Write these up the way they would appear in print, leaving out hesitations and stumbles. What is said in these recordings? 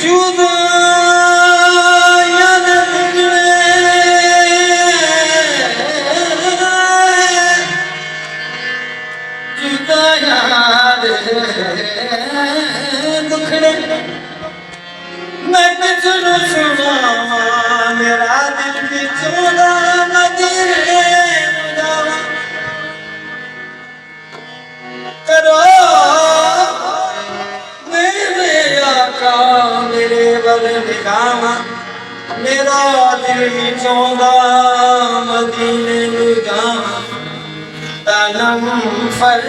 जुदाइयां दे सुनावा मेरा दिल भी चौदा मदीने जावा करो मेरे आका मेरे बल निगामा मेरा दिल भी चौदा मदीने जावा तनम फल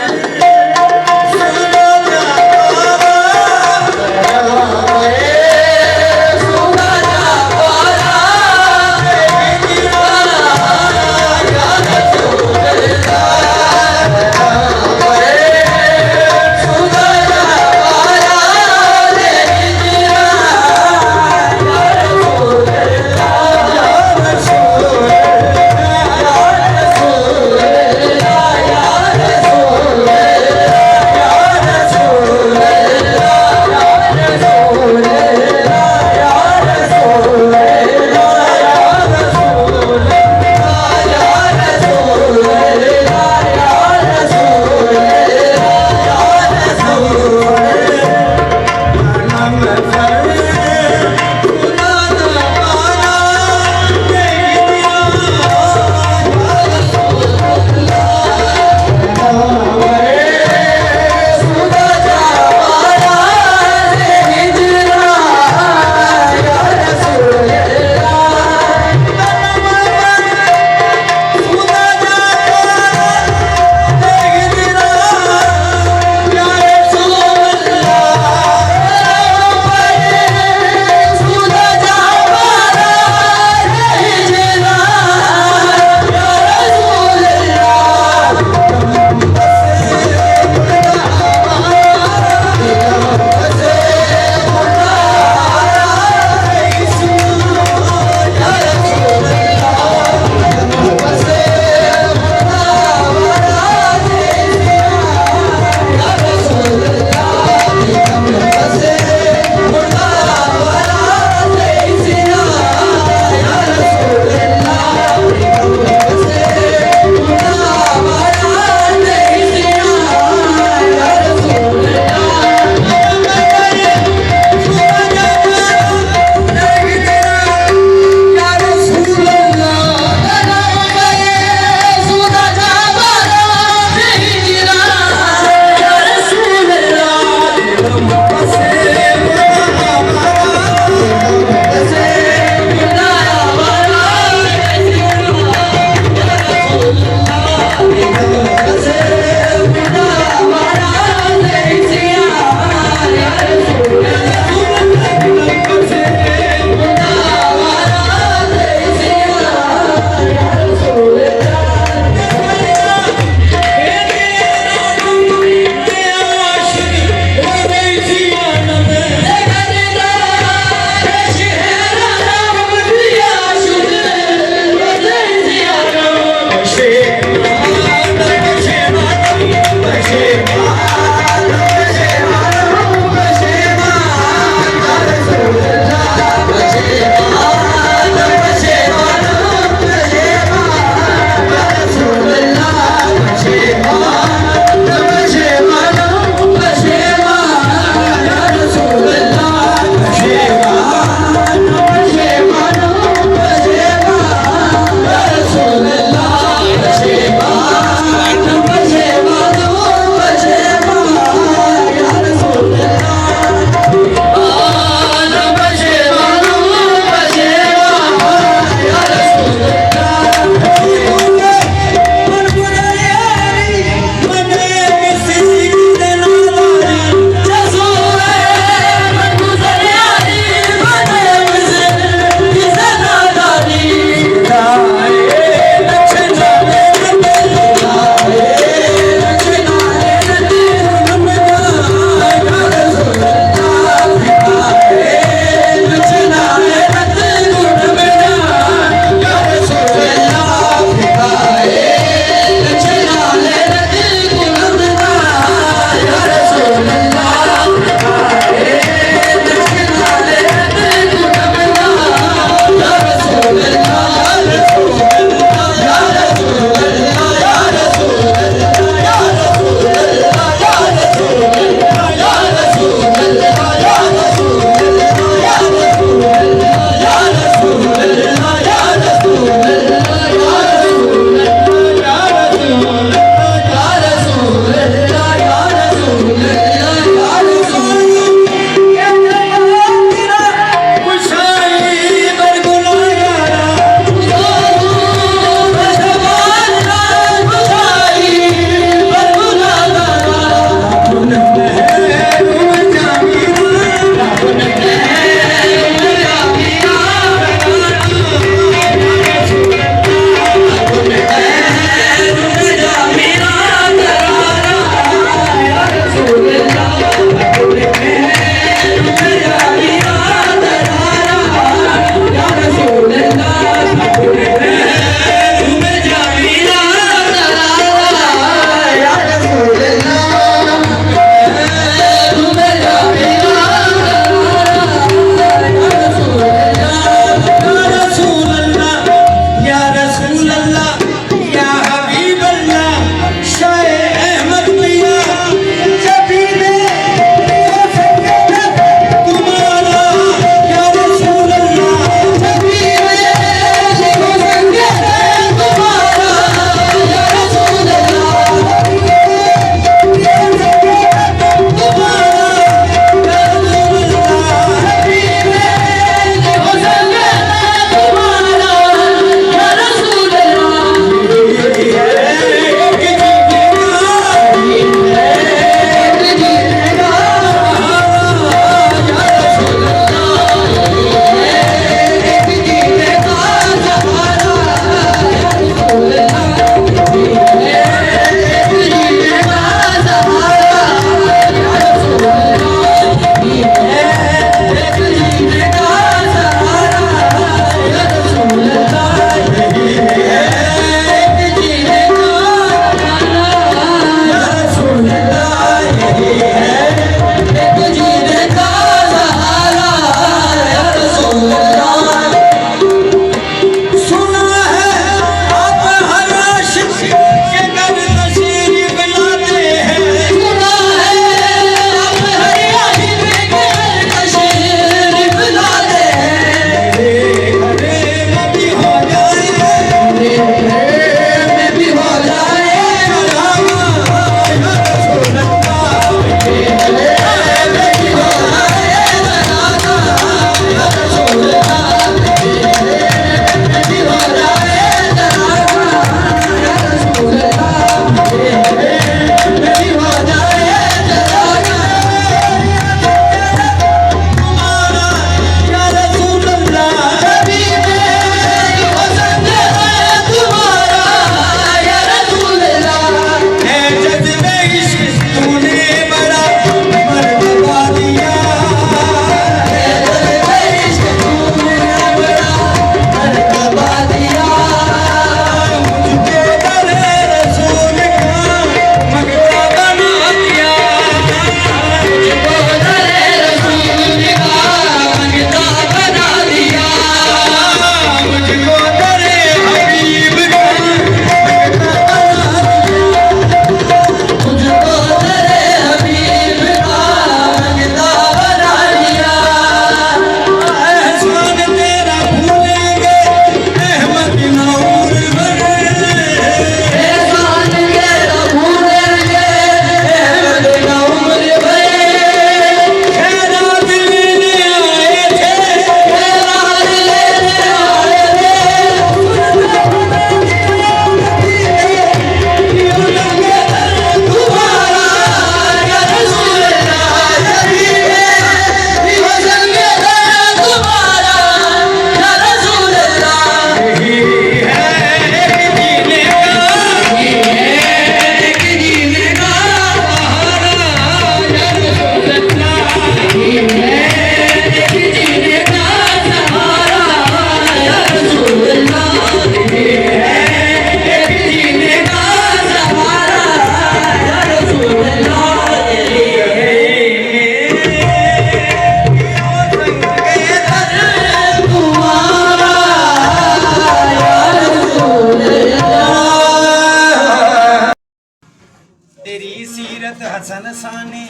सनसानी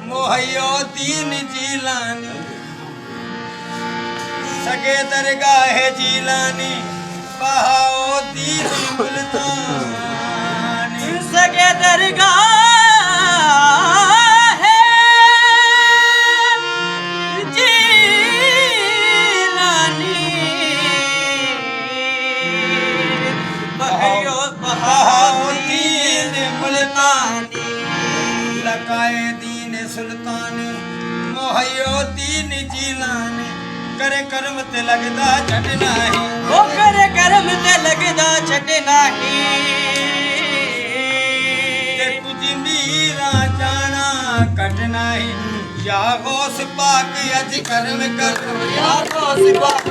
मोहयो दीन जीलानी सगे दरगाह जीलानी बहाओ दीन मुल्तानी सगे दरगाह जीलानी बहाउद्दीन मुल्तानी लकाए दीन सुल्तानी मोहयोद्दीन जीलानी करे कर्म ते लगदा छट नाही ओ करे कर्म ते लगदा छट नाही ते तुझ मीरा जाना कट नाही या गौस पाक अज कर्म करो या गौस पाक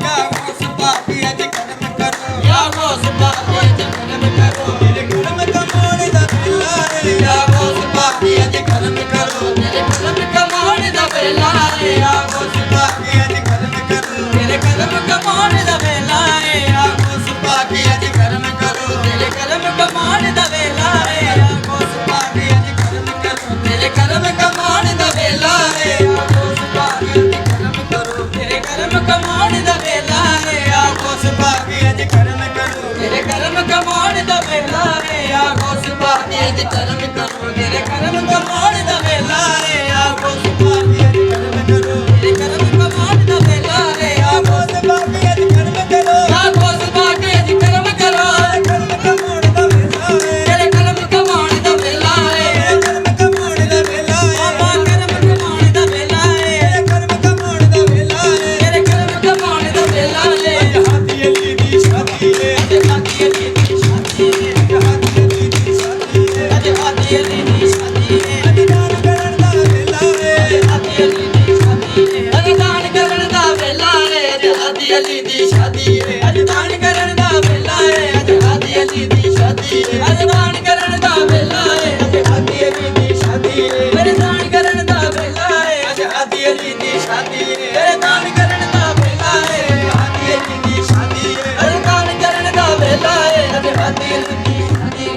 या गौस पाक अज कर्म करो या गौस पाक अज कर्म करो तेरे कर्म कमाने दा वेला है या गौस पाक अज कर्म करो तेरे कर्म कमाने दा वेला है या गौस पाक अज कर्म करो तेरे कर्म कमाने दा वेला है या गौस पाक अज कर्म करो तेरे कर्म कमाने दा वेला है या गौस पाक अज कर्म करो तेरे कर्म कमाने दा वेला है या गौस पाक अज कर्म करो तेरे कर्म कमाने दा वेला है या गौस पाक अज कर्म करो तेरे कर्म कमाने दा वेला है या गौस पाक अज कर्म करो तेरे कर्म कमाने दा वेला है या गौस पाक अज कर्म करो तेरे कर्म कमाने दा वेला है या गौस पाक अज कर्म करो या गौस पाक अज कर्म करो कर्म कमाने दा वेला है तेरे कर्म कमाने दा वेला है कर्म कमाने दा वेला है बाबा कर्म कमाने दा वेला है कर्म कमाने दा वेला है तेरे कर्म कमाने दा वेला है हाथी अली दी शादी है हाथी अली दी शादी है हाथी अली दी शादी है हाथी अली दी शादी है दान करन दा वेला है हाथी अली दी शादी है दान करन दा वेला है हाथी अली दी शादी है दान करन दा वेला है हाथी अली दी शादी है दान करन दा वेला है हाथी अली दी शादी है दान करन दा वेला है हाथी अली दी शादी है दान करन दा वेला है हाथी अली दी शादी है दान करन दा वेला है हाथी अली दी शादी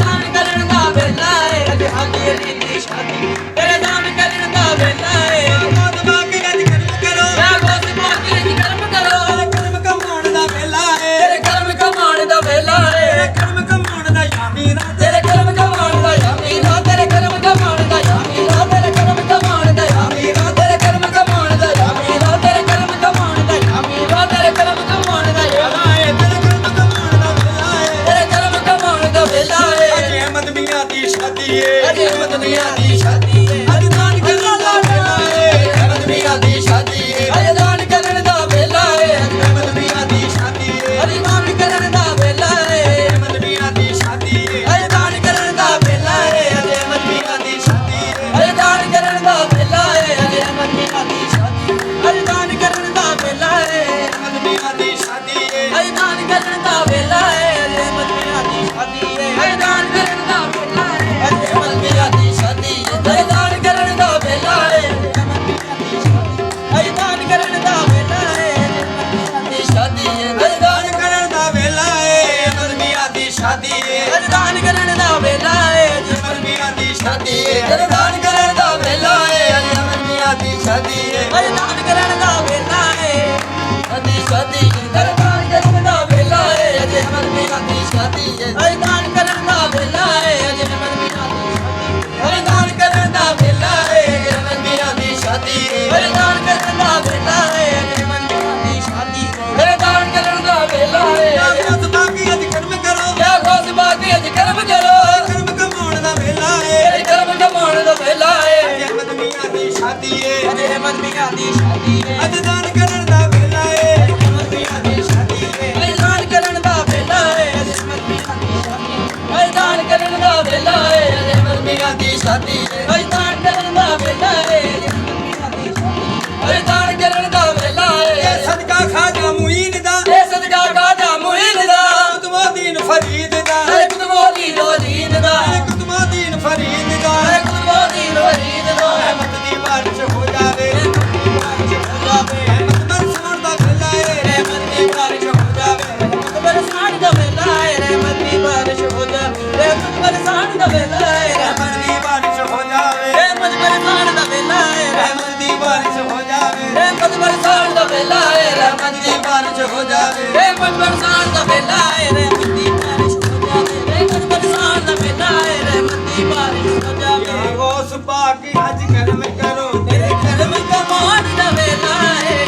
दान करन दा वेला है हाथी अली दी शादी दान करन दा वेला है मौत बाकी अज कर्म करो या गौस पाक अज कर्म करो कर्म कमाने दा वेला है तेरे कर्म कमाने दा वेला है कर्म कमाने दा यामीरा तेरे कर्म कमाने दा यामीरा तेरे कर्म कमाने दा यामीरा तेरे कर्म कमाने दा यामीरा तेरे कर्म कमाने दा यामीरा तेरे कर्म कमाने दा यामीरा तेरे कर्म कमाने दा यामीरा है तेरे कर्म कमाने दा वेला है तेरे कर्म कमाने दा वेला है अज अहमद मियां दी शादी है अज अहमद मियां दी शादी है अज दान करन दा वेला है अहमद मियां दी शादी है अज दान करन दा वेला है अहमद मियां दी शादी है अज दान करन दा वेला है अहमद मियां दी शादी है अज दान करन दा वेला है अज अहमद मियां दी शादी है अज दान करन दा वेला है अज अहमद मियां दी शादी अज दान करन दा वेला है अहमद मियां दी शादी है अज दान करन दा वेला है अज अहमद मियां दी शादी अज दान करन दा वेला है अज अहमद मियां दी शादी अज दान करन दा वेला है अज दान करन दा वेला है अज शादी अज दान करन दा वेला है अहमद मियां दी शादी है अज दान करन दा वेला है अहमद मियां दी शादी है अज दान करन दा वेला है अज अहमद मियां दी शादी है अज दान करन दा वेला है अज शादी अज दान करन दा वेला है अज अहमद मियां दी शादी अज दान करन दा वेला है अज अहमद मियां दी अज दान करन दा वेला है अज अहमद मियां दी शादी अज दान करन दा वेला है अज अहमद मियां दी शादी अज दान करन दा वेला है मौत बाकी अज कर्म करो या गौस बाकी अज कर्म करो कर्म कमाने दा वेला है तेरे कर्म कमाने दा वेला है अहमद मियां दी शादी है अज अहमद ਵੇਲਾ ਏ ਰਹਿਮਤ ਦੀ ਬਾਰਿਸ਼ ਹੋ ਜਾਵੇ ਏ ਕੁਝ ਬਰਸਾਤ ਦਾ ਵੇਲਾ ਏ ਰਹਿਮਤ ਦੀ ਬਾਰਿਸ਼ ਹੋ ਜਾਵੇ ਏ ਕੁਝ ਬਰਸਾਤ ਦਾ ਵੇਲਾ ਏ ਰਹਿਮਤ ਦੀ ਬਾਰਿਸ਼ ਹੋ ਜਾਵੇ ਯਾ ਗੌਸ ਪਾਕ ਅੱਜ ਕਰਮ ਕਰੋ ਤੇਰੇ ਕਰਮ ਕਮਾਨ ਦਾ ਵੇਲਾ ਏ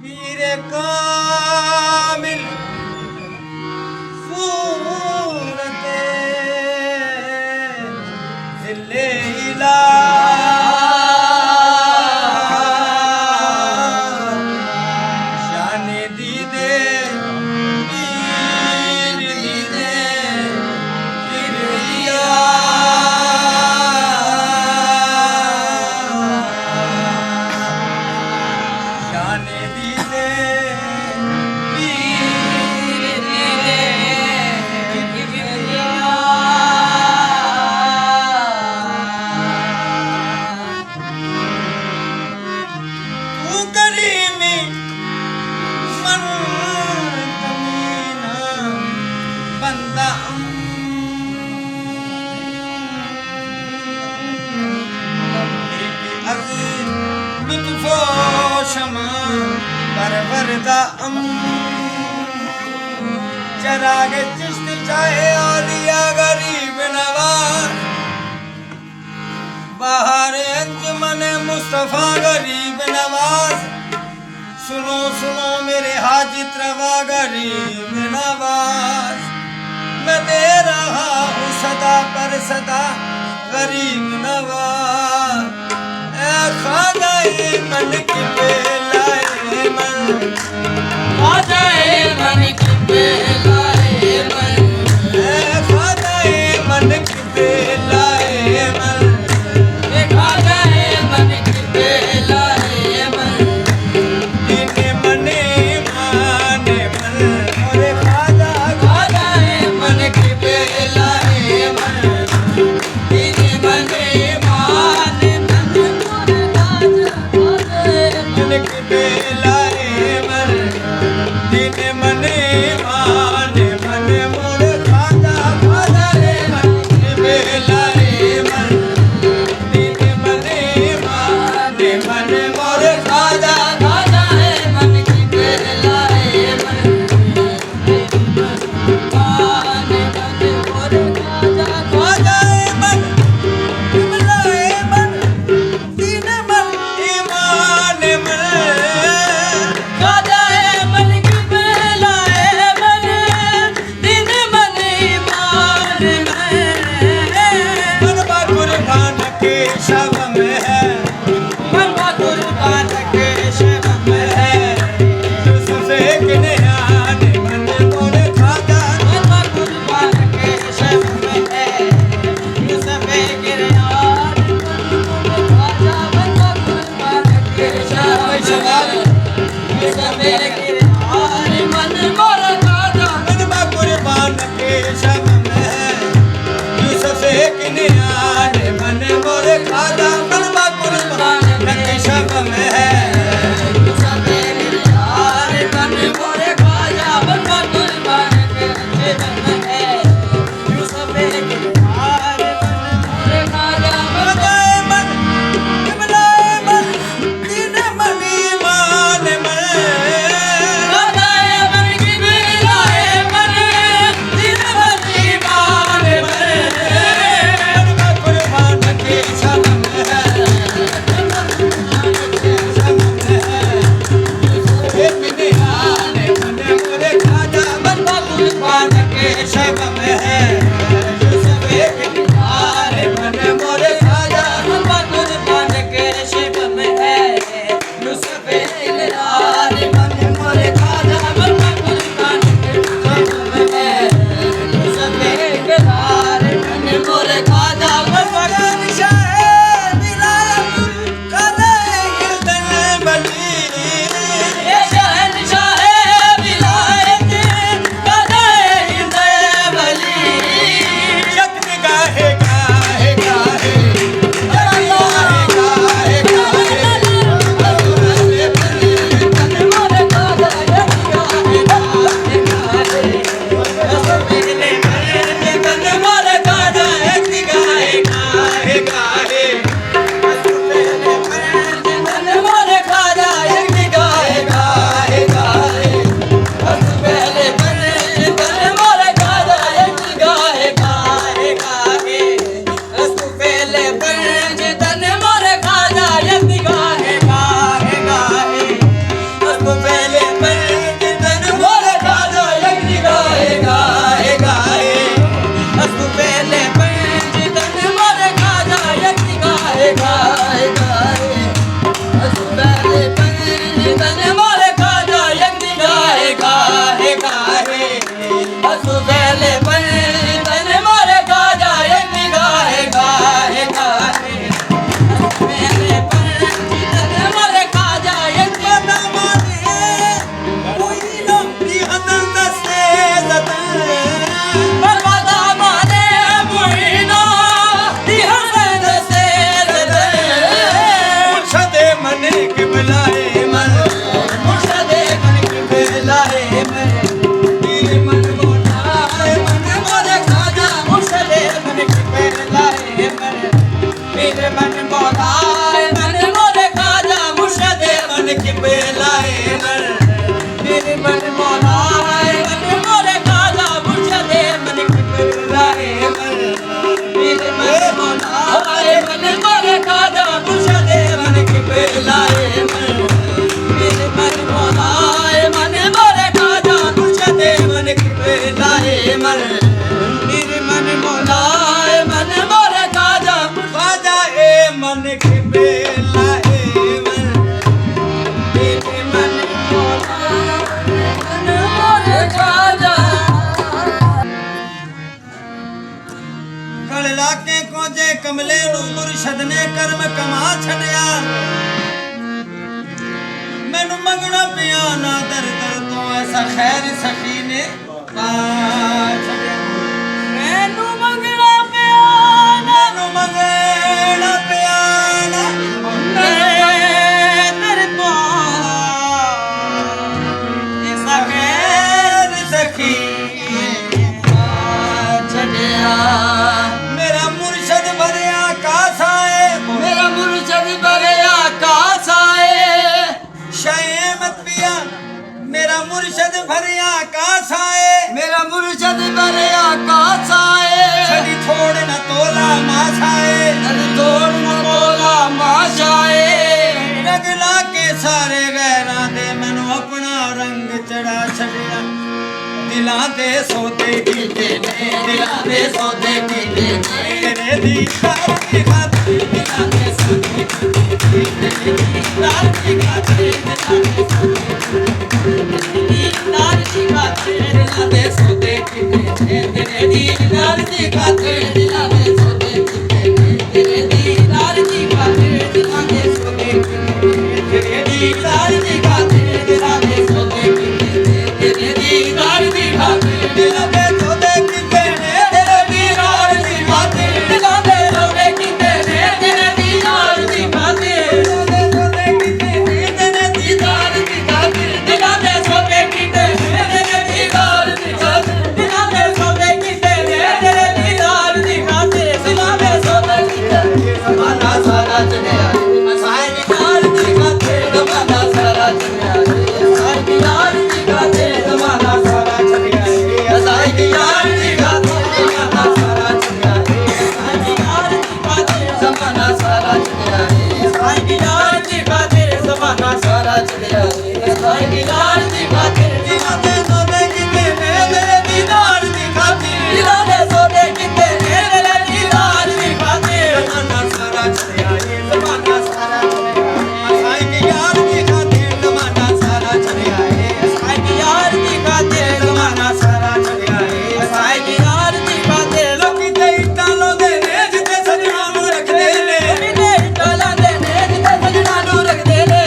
पीर कामिल सूरत ज़िले इला शान दीदे पीर दीदे किरलिया शान दीदे तू करीमी मन कमीना बंदा मितफो शमा परवरदा चराग चिश्त चाहे आलिया गरीब नवाज बाहर अंजमन मुस्तफा गरीब नवाज सुनो सुनो मेरे हाजित रवा गरीब नवाज मैं दे रहा हूँ सदा पर सदा गरीब नवाज ऐ खानाए मन की बेलाए मन आ जाए मन की बेलाए मन ऐ खानाए मन की बेलाए मन आ जाए मन की बेलाए मन दीने मने माने मन मोरे खाजा आ जाए मन की बेलाए मन दीने मने माने मन मोरे राजा मन की बेलाए मन दीने मने माने मन मोरे खाजा खाजा रे मन की बेलाए मन दीने मने माने मन मोरे खाजा आ जाए मन की बेलाए मन माने मन मोरे राजा खाजाए मन बेलाए मन दीने मन ईमान मन आ जाए मन की बेलाए मन ਕਮਲੇ ਨੂੰ ਮੁਰਸ਼ਦ ਨੇ ਕਰਮ ਕਮਾ ਛੱਡਿਆ ਮੈਨੂੰ ਮੰਗਣਾ ਪਿਆ ਨਾ ਦਰ ਦਰ ਤੋਂ ਐਸਾ ਖੈਰ ਸਖੀ ਨੇ ਪਾ ਛੱਡਿਆ ਮੈਨੂੰ ਮੰਗਣਾ ਪਿਆ ਮੈਨੂੰ ਮੰਗਣਾ ਪਿਆ ਨਾ ਤੇਰੇ ਤੋਂ ਐਸਾ ਖੈਰ ਸਖੀ ਛੱਡਿਆ ਮੇਰਾ ਮੁਰਸ਼ਦ ਭਰਿਆ ਕਾਸਾ ਏ ਮੇਰਾ ਮੁਰਸ਼ਦ ਭਰਿਆ ਕਾਸਾ ਏ ਸ਼ੈਮਤ ਪਿਆ ਮੇਰਾ ਮੁਰਸ਼ਦ ਭਰਿਆ ਕਾਸਾ ਏ ਮੇਰਾ ਮੁਰਸ਼ਦ ਭਰਿਆ ਕਾਸਾ ਏ ਛੜੀ ਥੋੜ ਨਾ ਤੋਲਾ ਮਾਸਾ ਏ ਨਦ ਤੋੜ ਨਾ ਤੋਲਾ ਮਾਸ਼ਾ ਏ ਰਗ ਲਾ ਕੇ ਸਾਰੇ ਗੈਰਾਂ ਦੇ ਮੈਨੂੰ ਆਪਣਾ ਰੰਗ ਚੜਾ ਛੱਡਿਆ ਦਿਲਾਂ ਦੇ ਸੌਦੇ ਕੀਤੇ ਨੇ ਦਿਲਾਂ ਦੇ ਸੌਦੇ ਕੀਤੇ ਨੇ ਤੇਰੇ ਦੀਦਾਰ ਦੀ ਖਾਤਰ ਦਿਲਾਂ ਦੇ ਸੌਦੇ ਕੀਤੇ ਨੇ ਤੇਰੇ ਦੀਦਾਰ ਦੀ ਖਾਤਰ ਦੀਦਾਰ ਦੀ ਖਾਤਰ ਦਿਲਾਂ ਦੇ ਸੌਦੇ ਕੀਤੇ ਨੇ ਤੇਰੇ ਦੀਦਾਰ ਦੀ ਖਾਤਰ ਦਿਲਾਂ ਦੇ ਸੌਦੇ ਕੀਤੇ ਨੇ ਤੇਰੇ ਦੀਦਾਰ ਦੀ ਖਾਤਰ ਦਿਲਾਂ ਦੇ ਸੌਦੇ ਕੀਤੇ ਨੇ ਤੇਰੇ ਦੀਦਾਰ ਦੀ ਖਾਤਰ ਦਿਲਾਂ ਦੇ ਸੌਦੇ ਕੀਤੇ ਨੇ ਤੇਰੇ ਦੀਦਾਰ ਦੀ ਖਾਤਰ ਦਿਲਾਂ ਦੇ ਸੌਦੇ ਕੀਤੇ ਨੇ ਤੇਰੇ ਦੀਦਾਰ ਦੀ ਖਾਤਰ ਦਿਲਾਂ ਦੇ ਸੌਦੇ ਕੀਤੇ ਨੇ ਤੇਰੇ ਦੀਦਾਰ ਦੀ ਖਾਤਰ ਦਿਲਾਂ ਦੇ ਸੌਦੇ ਕੀਤੇ ਨੇ ਤੇਰੇ ਦੀਦਾਰ ਦੀ ਖਾਤਰ ਦਿਲਾਂ ਦੇ ਸੌਦੇ ਕੀਤੇ ਨੇ ਤੇਰੇ ਦੀਦਾਰ ਦੀ ਖਾਤਰ ਦਿਲਾਂ ਦੇ ਸੌਦੇ ਕੀਤੇ ਨੇ ਜ਼ਮਾਨਾ ਸਾਰਾ ਚੜਿਆ ਅਸਾਈ ਦੀਦਾਰ ਦੀ ਖਾਤਰ ਜ਼ਮਾਨਾ ਸਾਰਾ ਚੜਿਆ ਅਸਾਈ ਦੀਦਾਰ ਦੀ ਖਾਤਰ ਜ਼ਮਾਨਾ ਸਾਰਾ ਚੜਿਆ ਅਸਾਈ ਦੀਦਾਰ ਦੀ ਖਾਤਰ ਜ਼ਮਾਨਾ ਸਾਰਾ ਚੜਿਆ ਅਸਾਈ ਦੀਦਾਰ ਦੀ ਖਾਤਰ ਜ਼ਮਾਨਾ ਸਾਰਾ ਚੜਿਆ ਅਸਾਈ ਦੀਦਾਰ ਦੀ ਖਾਤਰ ਜ਼ਮਾਨਾ ਸਾਰਾ ਚੜਿਆ ਅਸਾਈ ਦੀਦਾਰ ਦੀ ਖਾਤਰ ਦਿਲਾਂ ਦੇ ਸੌਦੇ ਕੀਤੇ ਨੇ ਤੇਰੇ ਦੀਦਾਰ ਦੀ ਖਾਤਰ ਦਿਲਾਂ ਦੇ ਸੌਦੇ ਕੀਤੇ ਨੇ ਤੇਰੇ ਦੀਦਾਰ ਦੀ ਖਾਤਰ ਜ਼ਮਾਨਾ ਸਾਰਾ ਚੜਿਆ ਜ਼ਮਾਨਾ ਸਾਰਾ ਚੜਿਆ ਅਸਾਈ ਕੇ ਯਾਰ ਦੀ ਖਾਤਰ ਜ਼ਮਾਨਾ ਸਾਰਾ ਚੜਿਆ ਅਸਾਈ ਦੀਦਾਰ ਦੀ ਖਾਤਰ ਜ਼ਮਾਨਾ ਸਾਰਾ ਚੜਿਆ ਅਸਾਈ ਦੀਦਾਰ ਦੀ ਖਾਤਰ ਲੋਕੀ ਤੇ ਇੱਟਾਂ ਲਾਉਂਦੇ ਨੇ ਜਿੱਥੇ ਸਜਣਾ ਨੂੰ ਰੱਖਦੇ ਨੇ ਕਿਤੇ ਟਾਲਾਂ ਦੇ ਨੇ ਜਿੱਥੇ ਸਜਣਾ ਨੂੰ ਰੱਖਦੇ ਨੇ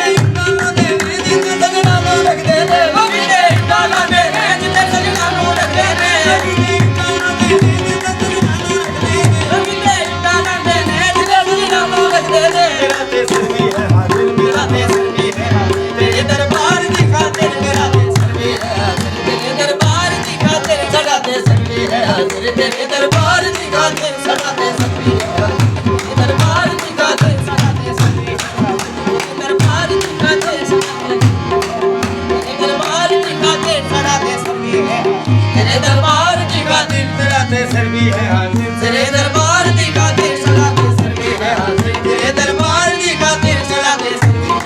ਇੱਟਾਂ ਲਾਉਂਦੇ ਨੇ ਜਿੱਥੇ ਸਜਣਾ ਨੂੰ ਰੱਖਦੇ ਨੇ ਕਿਤੇ ਟਾਲਾਂ ਦੇ ਨੇ ਜਿੱਥੇ ਸਜਣਾ ਨੂੰ ਰੱਖਦੇ ਨੇ ਇੱਟਾਂ ਲਾਉਂਦੇ ਨੇ ਜਿੱਥੇ ਸਜਣਾ ਨੂੰ ਰੱਖਦੇ ਨੇ ਕਿਤੇ ਟਾਲਾਂ ਦੇ ਨੇ ਜਿੱਥੇ ਸਜਣਾ ਨੂੰ ਰੱਖਦੇ ਨੇ ਮੇਰਾ ਤੇ ਸਿਰ ਵੀ ਹੈ ਹਾਜ਼ਰ ਮੇਰਾ ਤੇ ਸਿਰ ਵੀ ਹੈ ਹਾਜ਼ਰ ਤੇਰੇ ਦਰਬਾਰ ਦੀ ਖਾਤਰ ਮੇਰਾ ਤੇ ਸਰਵੇ ਹੈ ਹਾਜ਼ਰ ਤੇਰੇ ਦਰਬਾਰ ਦੀ ਖਾਤਰ ਸਾਡਾ ਤੇ ਸਰਵੇ ਹੈ ਹਾਜ਼ਰ ਤੇਰੇ ਦਰਬਾਰ ਦੀ ਖਾਤਰ ਸਾਡਾ ਤੇ ਸਰਵੇ ਹੈ ਹਾਜ਼ਰ ਤੇਰੇ ਦਰਬਾਰ ਦੀ ਖਾਤਰ ਸਾਡਾ ਤੇ ਸਰਵੇ ਹੈ ਹਾਜ਼ਰ ਤੇਰੇ ਦਰਬਾਰ ਦੀ ਖਾਤਰ ਸਾਡਾ ਤੇ ਦਰਬਾਰ ਦੀ ਖਾਤਰ ਸਾਡਾ ਤੇ ਸਰਵੇ ਹੈ ਤੇਰੇ ਦਰਬਾਰ ਦੀ ਖਾਤਰ ਮੇਰਾ ਤੇ ਸਿਰ ਵੀ ਹੈ ਹਾਜ਼ਰ ਤੇਰੇ ਦਰਬਾਰ ਦੀ ਖਾਤਰ ਸਾਡਾ ਤੇ ਸਰਵੇ ਹੈ ਹਾਜ਼ਰ ਤੇਰੇ ਦਰਬਾਰ ਦੀ ਖਾਤਰ ਸਾਡਾ ਤੇ ਸਰਵੇ ਹੈ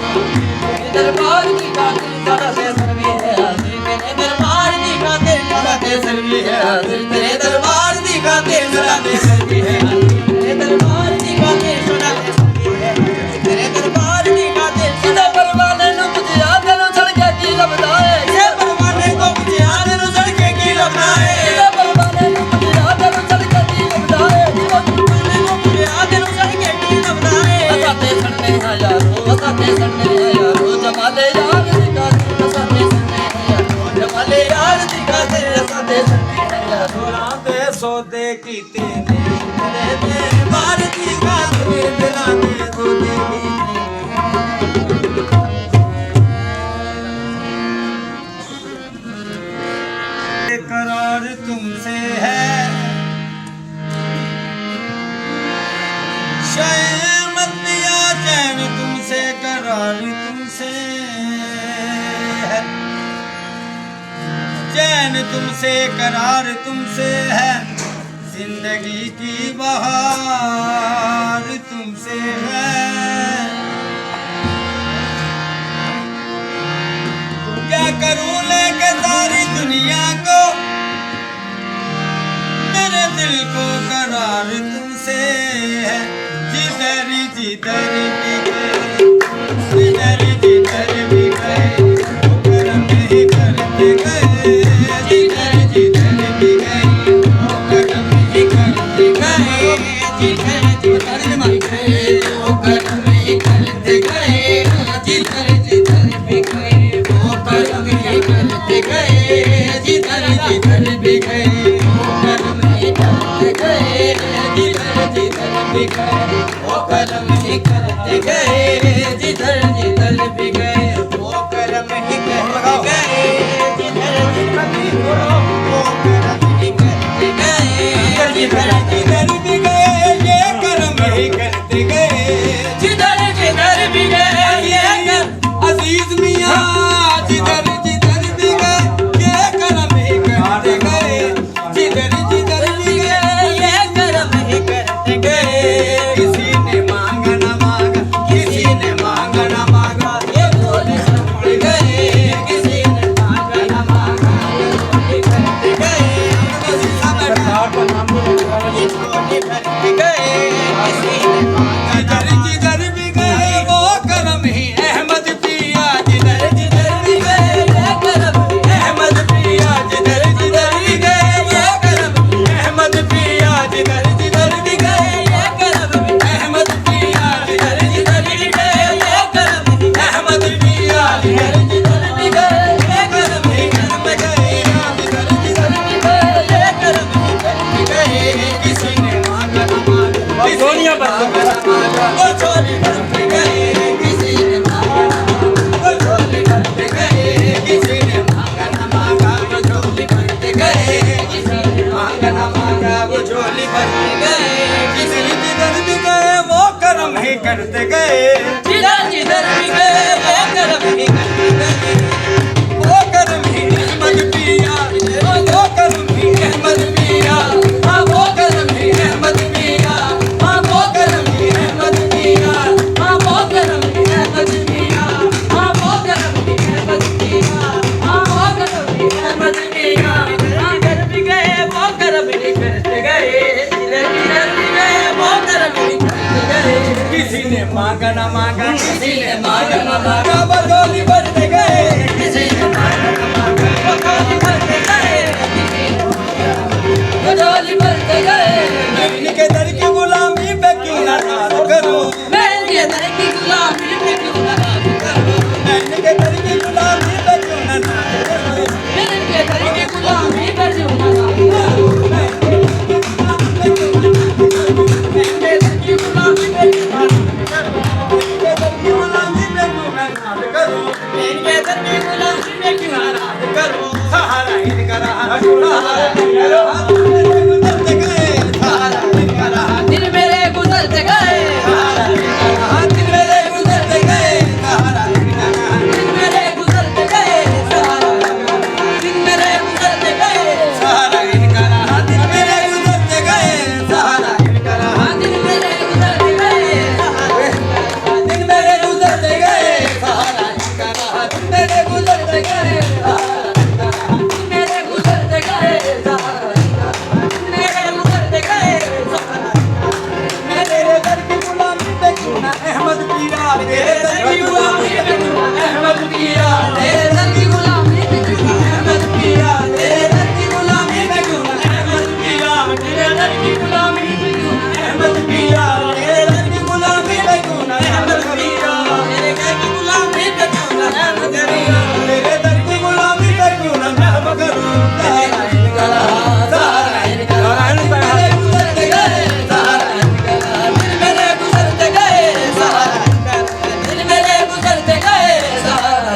ਤੇਰੇ ਦਰਬਾਰ ਦੀ ਖਾਤਰ ਸਾਡਾ ਤੇ ਸਰਵੇ ਹੈ ਹਾਜ਼ਰ ਤੇਰੇ ਦਰਬਾਰ ਦੀ ਖਾਤਰ ਸਾਡਾ ਤੇ ਸਰਵੇ ਹੈ ਹਾਜ਼ਰ ਤੇਰੇ ਦਰਬਾਰ ਦੀ ਖਾਤਰ ਸਾਡਾ ਤੇ ਸਰਵੇ ਹੈ ਹਾਜ਼ਰ ਤੇਰੇ ਦਰਬਾਰ ਦੀ ਖਾਤਰ ਸਾਡਾ ਤੇ ਸਰਵੇ ਹੈ ਤੇਰੇ ਦਰਬਾਰ ਦੀ ਖਾਤਰ ਸਿੱਧਾ ਪਰਵਾਨੇ ਨੂੰ ਪੁੱਛਿਆ ਤੈਨੂੰ ਸੜਕੇ ਕੀ ਲੱਭਦਾ ਏ ਇਹ ਪਰਵਾਨੇ ਕੋ ਪੁੱਛਿਆ ਤੈਨੂੰ ਸੜਕੇ ਕੀ ਲੱਭਦਾ ਏ ਸਿੱਧਾ ਪਰਵਾਨੇ ਨੂੰ ਪੁੱਛਿਆ ਤੈਨੂੰ ਸੜਕੇ ਕੀ ਲੱਭਦਾ ਏ ਪਰਵਾਨੇ ਨੂੰ ਪੁੱਛਿਆ ਤੈਨੂੰ ਸੜਕੇ ਕੀ ਲੱਭਦਾ ਏ ਅਸਾਂ ਤੇ ਸੜਨੇ ਹਾਂ ਯਾਰੋ ਅਸਾਂ ਤੇ ਸੜਨੇ ਹਾਂ ਯਾਰੋ ਜਮਾਲੇ ਯਾਰ ਦੀ ਖਾਤਰ ਅਸਾਂ ਤੇ ਸੜਨੇ ਹਾਂ ਯਾਰੋ ਜਮਾਲੇ ਯਾਰ ਦੀ ਖਾਤਰ ਅਸਾਂ ਤੇ ਸੜਨੇ ਹਾਂ ਯਾਰੋ ਦਿਲਾਂ ਦੇ ਸੌਦੇ ਕੀਤੇ ਨੇ ਤੇਰੇ ਦਰਬਾਰ ਦੀ ਖਾਤਰ ਦਿਲਾਂ ਦੇ ਸੌਦੇ ਕੀਤੇ ने करार तुमसे है शहमत या चैन तुमसे करार तुमसे है चैन तुमसे करार तुमसे है जिंदगी की बहार तुमसे है क्या करूं लेके सारी दुनिया को मेरे दिल को करार तुमसे है जिधरी जिधरी भी गए जिधरी जिधर भी गए वो करम ही करते गए जिधर जिधर भी गए वो करम ही करते गए जिधर भी गए वो कर्म ही करते गए जिधर जिधर भी गए वो कर्म ही करते गए जिधर जिधर भी गए वो कर्म ही करते गए जिधर जिधर भी गए ये कर्म ही करते गए जिधर जिधर भी गए ये कर अजीज मियां जिधर जिधर भी गए ये कर्म ही करते गए जिधर जिधर भी गए ये कर्म ही करते गए किसी ने मांगा न मांगा किसी ने मांगा न मांगा ये बोले सब गए किसी ने मांगा न मांगा ये करते गए ये बोले भरते गए किसी ने मांगा न जिधर जिधर भी गए वो कर्म ही अहमद पिया जिधर जिधर भी गए ये कर्म अहमद पिया जिधर जिधर भी गए ये कर्म अहमद पिया जिधर जिधर भी गए ये कर्म अहमद पिया जिधर जिधर भी गए ये कर्म अहमद पिया जिधर जिधर भी गए ये कर्म ही कर्म गए जिधर जिधर भी ये कर्म करते गए किसी ने मांगा न मांगा दुनिया भर के मांगा न मांगा वो चोरी करते गए किसी ने मांगा न मांगा वो चोरी करते गए किसी ने मांगा न मांगा वो झोली करते गए किसी ने मांगा न मांगा वो झोली भरते गए किसी जिधर भी गए वो कर्म ही करते गए जिधर जिधर भी गए वो कर्म ही करते गए वो कर्म ही अहमद पिया वो कर्म ही अहमद पिया हाँ वो कर्म ही अहमद पिया हाँ वो कर्म ही अहमद पिया हाँ वो कर्म ही अहमद मियां हाँ वो कर्म ही अहमद मियां हाँ वो कर्म ही अहमद मियां जिधर भी गए वो कर्म ही करते गए जिधर जिधर भी गए वो कर्म ही करते गए किसी ने मांगा न मांगा किसी ने मांगा न मांगा वो झोली भरते गए किसी ने मांगा न मांगा वो झोली भरते गए वो झोली भरते गए इनके दर की गुलामी पे क्यों ना नाज करो मैं इनके दर की गुलामी पे क्यों ना नाज करूं इनके दर की गुलामी पे क्यों ना नाज करो मैं इनके दर की गुलामी पे क्यों ना नाज करूं इनके दर की गुलामी पे क्यों ना नाज करूं इनके दर की गुलामी पे क्यों ना नाज करो इनके दर की गुलामी पे क्यों ना नाज करूं सहारा इनका रहा सहारा गुजरते गए सहारा इनका रहा दिन मेरे गुजरते गए सहारा इनका रहा दिन मेरे गुजरते गए सहारा इनका रहा दिन मेरे गुजरते गए सहारा दिन मेरे गुजरते गए सहारा इनका रहा दिन मेरे गुजरते गए सहारा इनका रहा दिन मेरे गुजरते गए सहारा दिन मेरे गुजरते गए सहारा इनका रहा दिन मेरे गुजरते गए सहारा मेरे गुजरते गए सहारा मेरे गुजरते गए सहारा तेरे दर की गुलामी पे क्यों ना अहमद पिया तेरे दर की गुलामी पे क्यों ना अहमद पिया तेरे दर की गुलामी पे क्यों ना अहमद पिया तेरे दर की गुलामी पे क्यों ना अहमद पिया तेरे दर की गुलामी पे क्यों ना अहमद पिया तेरे दर की गुलामी पे क्यों ना अहमद पिया तेरे दर की गुलामी पे क्यों ना अहमद पिया तेरे दर की गुलामी पे क्यों ना महब करूं सहारा इनका रहा सहारा इनका रहा मेरे गुजरते गए सहारा इनका रहा मेरे गुजरते गए सहारा दिन मेरे गुजरते गए सहारा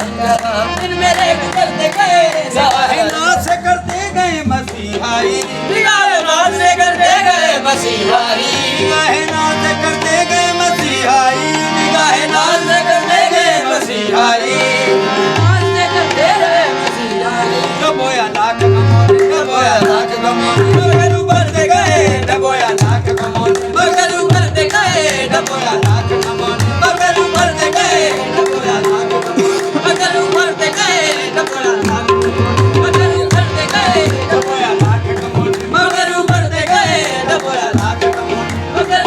दिन मेरे गुजरते गए सहारा नाथ से करते गए मसीहाई बिगाड़े नाथ से करते गए मसीहाई निगाहे नाथ से करते गए मसीहाई निगाहे नाथ से करते गए मसीहाई नाथ से करते गए मसीहाई डबोया लाख कमोने डबोया लाख कमोने मगर बढ़ते गए डबोया लाख कमोने मगर उभरते गए डबोया लाख कमोने मगर उभरते गए डबोया लाख कमोने मगर उभरते गए डबोया लाख मगर उभरते गए डबोया लाख कमोने मगर उभरते गए डबोया लाख कमोने मगर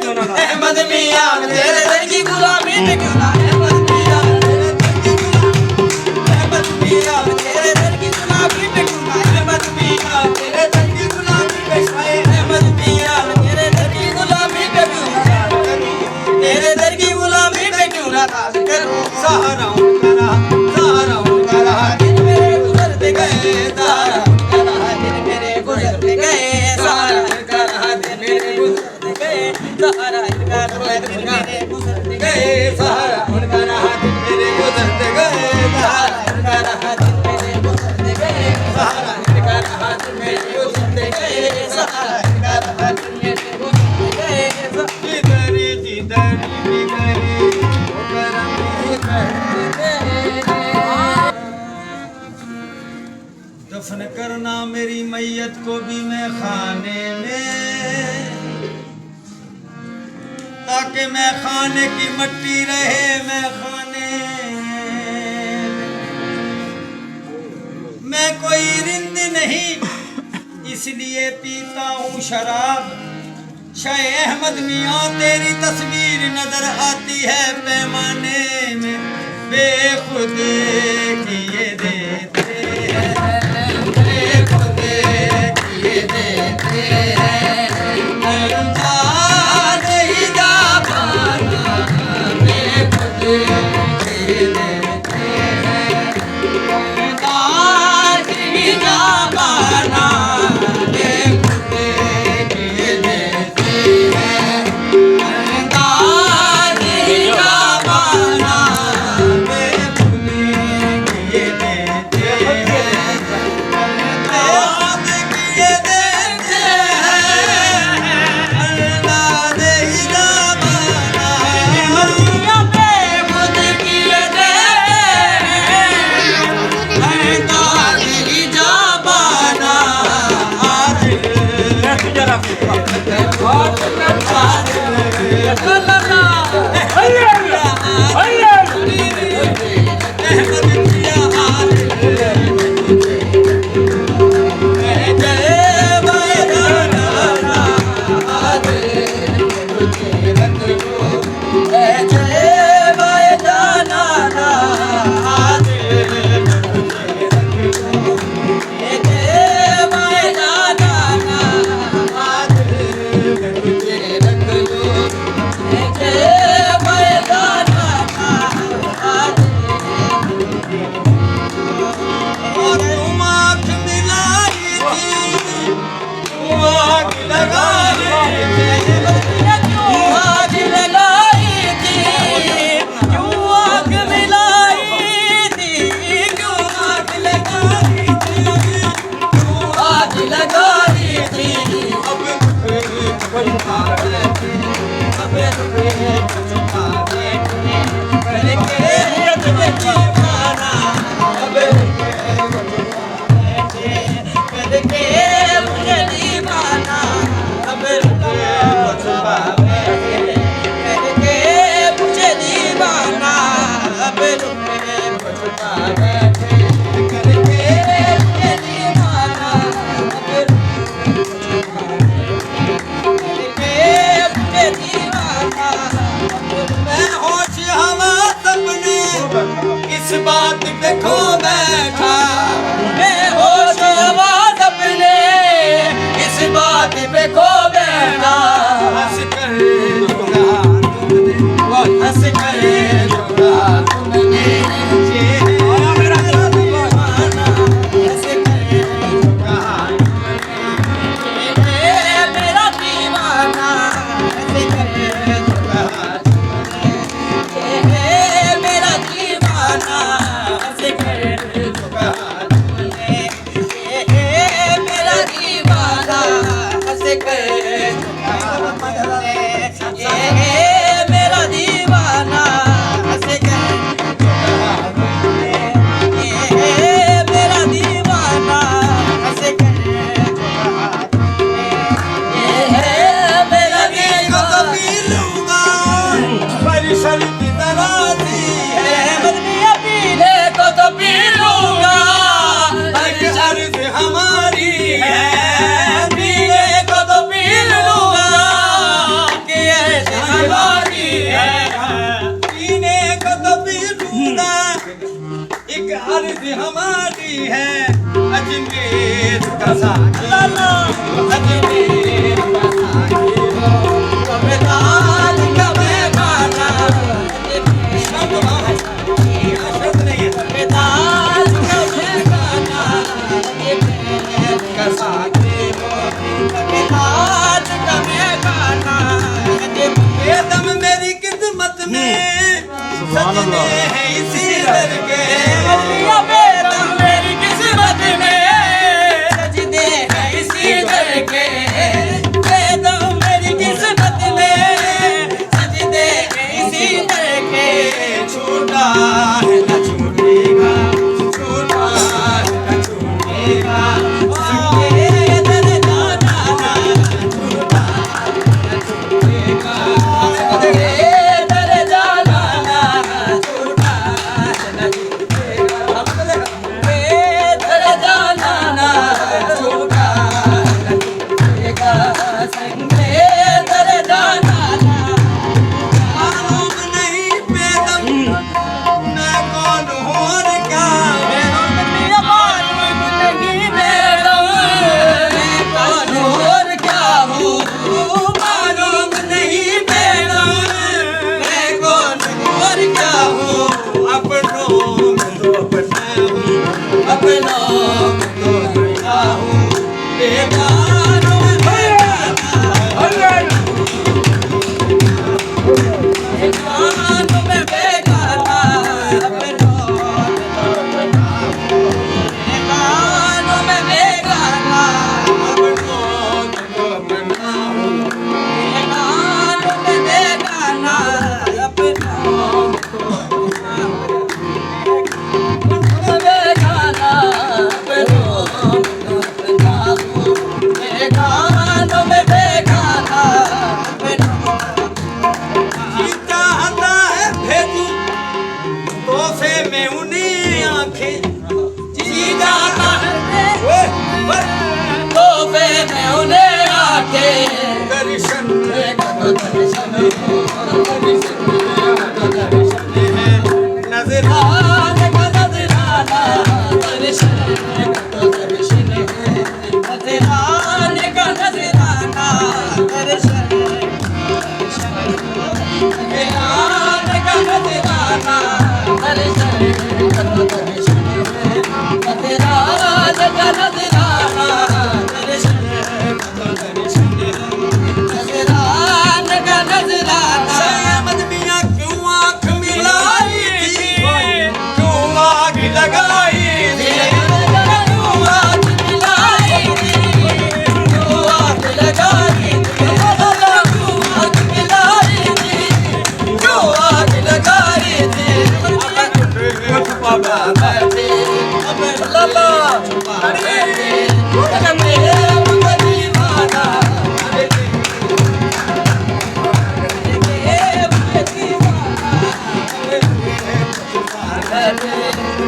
क्यों ना था अहमद मियां तेरे दर की गुलामी पे क्यों ना अहमद मियां अहमद मियां तेरे दर की गुलामी पे क्यों ना अहमद मियां तेरे दर की गुलामी पे शाये अहमद मियां तेरे दर की गुलामी पे क्यों ना तेरे दर की गुलामी पे क्यों ना था करूं सहारा उनका दिन मेरे गुजरते गए सहारा दिन मेरे गुजरते गए सहारा इनका रहा दिन मेरे गुजरते गए सहारा इनका रहा दिन मेरे गुजरते गए सहारा उनका रहा दिन मेरे गुजरते गए सहारा इनका रहा दिन मेरे गुजरते गए सहारा इनका रहा दिन मेरे गुजरते गए सहारा इनका रहा दिन मेरे गुजरते गए जिधरी जिधरी भी गए वो करम दफन करना मेरी मैयत को भी मैं खाने में ताकि मैं खाने की मट्टी रहे मैं खाने मैं कोई रिंद नहीं इसलिए पीता हूँ शराब शाह अहमद मियां तेरी तस्वीर नजर आती है पैमाने में बेखुद किए देते हैं बेखुद किए देते हैं अंदाज ही जा पाना बेखुद किए देते हैं अंदाज ही जा पाना बेखुद किए देते हैं अंदाज ही जा पाना बेखुद किए देते हैं अंदाज किए देते हैं अंदाज ही जा पाना मियां बेखुद किए देते अंदाज ही जा पाना अहमद मियां वाली है अजमेर का साकी अजमेर का साकी कबीरदास का मैं गाना शब्द नहीं है कबीरदास का मैं गाना का साकी कबीरदास का मैं गाना ये दम मेरी किस्मत में सजने हैं इसी दर के या मेरा मेरी किस्मत में सजदे हैं इसी दर के वेदों मेरी किस्मत में सजदे हैं इसी दर के छूटा है न छूटेगा छूटा है न छूटेगा संगे दर जाना छूटा है न छूटेगा संगे दर जाना छूटा न छूटेगा संगे दर जाना छूटा न छूटेगा संगे दर जाना मालूम नहीं बेदम मैं कौन हूँ और क्या मालूम नहीं मैडम मैं कौन हूँ और क्या हूँ मालूम नहीं मैडम मैं कौन हूँ और क्या हूँ अपनों में तो अपना हूँ अपनों में तो बड़ा हूँ बेगानों में बेगानों में बेगाना अपनों में तो बड़ा हूँ बेगानों में बेगाना अपनों में तो अपना हूँ बेगानों में बेगाना अपनों में तो बड़ा हूँ बेगाना अपनों में तो बड़ा हूँ बेगानों में बेगाना अपनों जी चाहता है भेजूं तोहफे में उन्हीं आंखें जी जाता है ओए, ओए, तोहफे में उन्हें आके दर्शन देखो दर्शन हो नजर आज का नजराना दर्शन देखो दर्शन है नजरान का नजराना दर्शन नजरान का नजराना दर्शन देखो दर्शन है नजरान का नजराना दर्शन देखो दर्शन है नजरान का नजराना सहमद मियां क्यों आंख मिलाई थी क्यों आग लगाई थी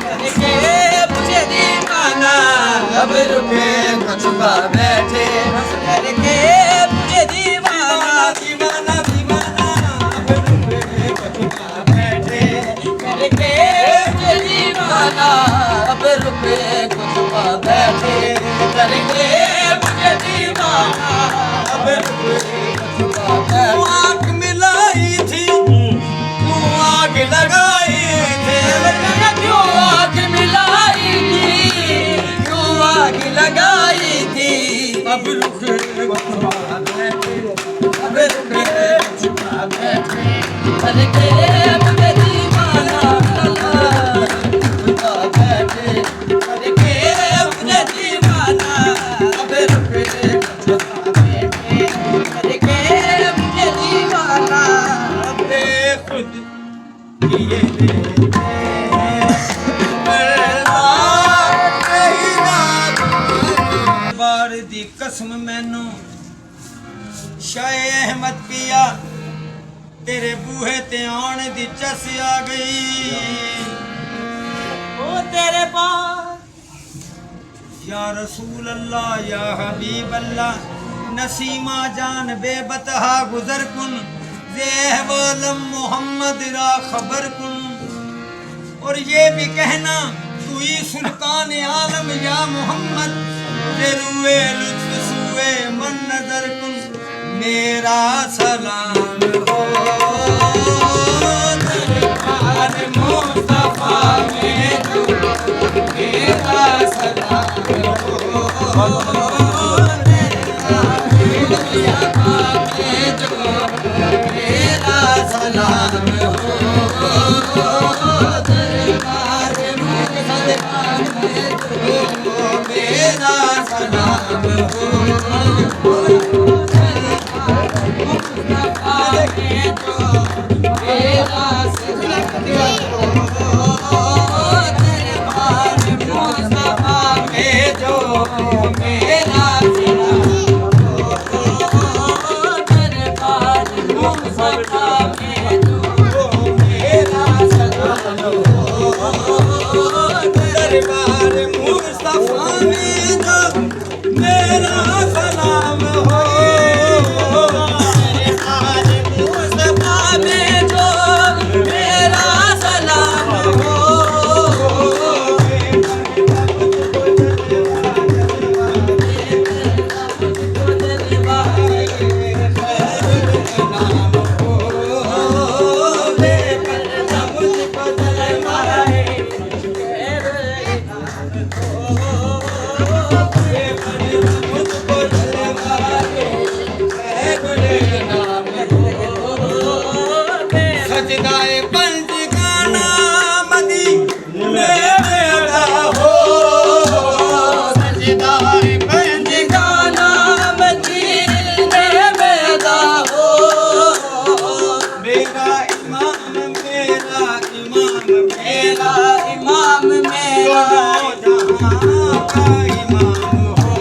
मुझे दीवाना अब रुके छुपा बैठे करके मुझे दीवाना दीवाना दीवाना अब रुपए बचुका बैठे करके मुझे दीवाना अब रुके छुपा बैठे करके मुझे दीवाना अब रुके छुपा तू बैठे आंख मिलाई थी तू आग लगाई थी क्यों आग मिलाई थी क्यों आग लगाई थी अब रुक बचुका बैठे अब रुके छुपा बैठे करके मुझे दीवाना छुपा बैठे करके मुझे दीवाना अब रुके छुपा बैठे करके मुझे दीवाना अपने खुद किए बार दी कसम मैनू शाह अहमद पिया तेरे बूहे ते आने दी चस आ गई ओ तेरे पास या रसूल अल्लाह या हबीब अल्लाह नसीमा जान बेबतहा गुजर कुन जेहवलम मोहम्मद रा खबर कुन और ये भी कहना तू हुई सुल्तान आलम या मोहम्मद रुए लुत्फ सुए मन नजर कुन मेरा सलाम हो दरबार मुस्तफा में जो मेरा सलाम हो मेरा सलाम हो दरबार मुस्तफा में जो मेरा सलाम हो मुस्तफा में जो मेरा सलाम हो दरबार मुस्तफा में जो मेरा दरबार मुस्तफा में जो मेरा सलाम हो दरबार मुस्तफा में जो मेरा सलाम हो सजदाए पंज गाना मदीने में अदा हो सजदाए पंज गाना मदीने में अदा हो मेरा इमाम मेरा इमाम मेरा इमाम मेरा जहां का इमाम हो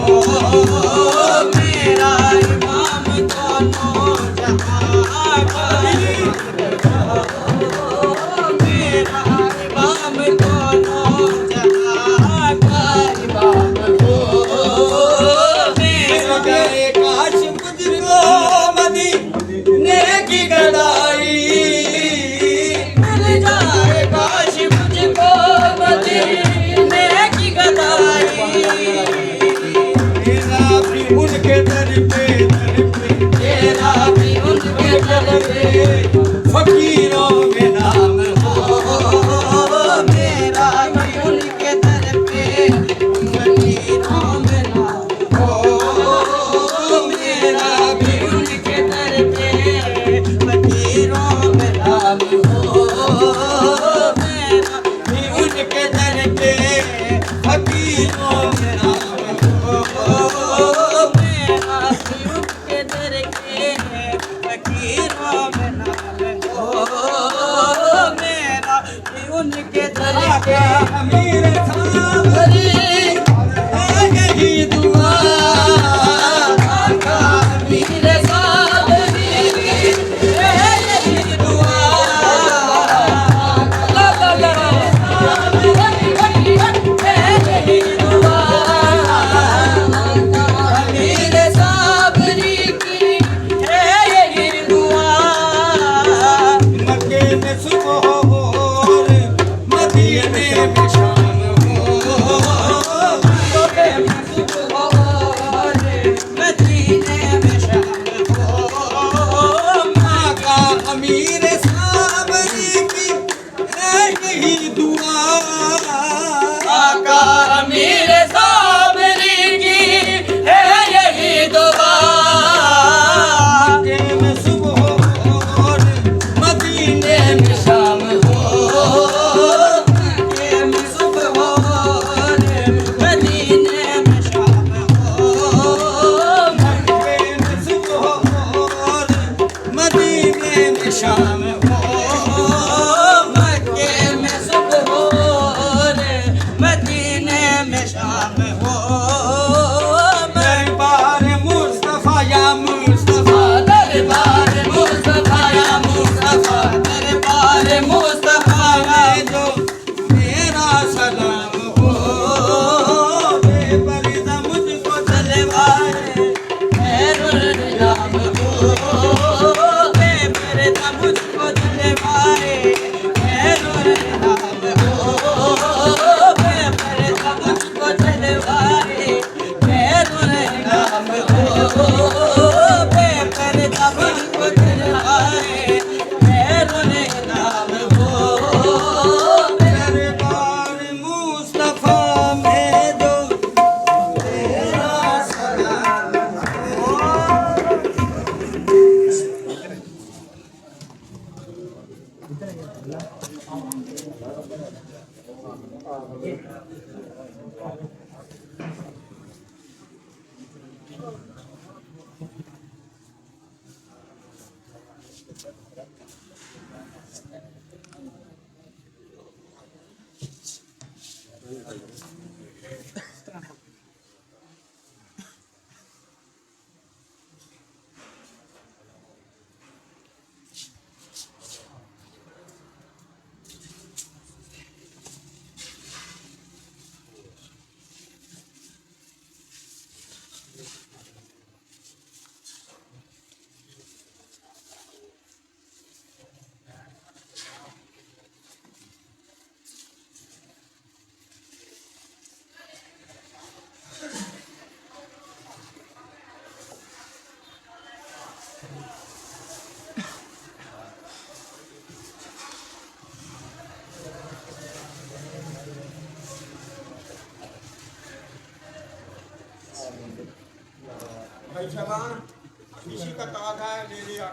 मेरा इमाम दोनों जहां का उनके दर पे तेरा भी उनके दर पे फकीरों में नाम हो मेरा भी उनके दर पे फकीरों में नाम हो मेरा भी उनके दर पे फकीरों में नाम हो मेरा भी उनके दर पे फकीरों में नाम हो उनके तरीके अमीर साबरी यही दुआ आका अमीर साबरी यही दुआ ला ला ला यही दुआ अमीर साबरी की यही दुआ मक्के में सुबह मदीने में शाम हो मदीने में शाम हो आका अमीर साबरी की है यही दुआ आका अमीर साबरी की है यही दुआ मक्के में सुबह और मदीने में शाम हो शाम हो मक्के में सुबह रे मदीने में शाम हो दरबार मुस्तफा या मुस्तफा दरबार मुस्तफा या मुस्तफा दरबार मुस्तफा में जो मेरा सलाम हो बेपरदा मुझको तलवार खैरुल नाम हो मुझको तलवारे खैरुल नाम हो को चलवाए भैरों ने नाम हो बेपर तबन को चलवाए भैरों ने नाम हो दरबार मुस्तफा में जो तेरा सलाम भाई साहबान इसी का तागा है ले लिया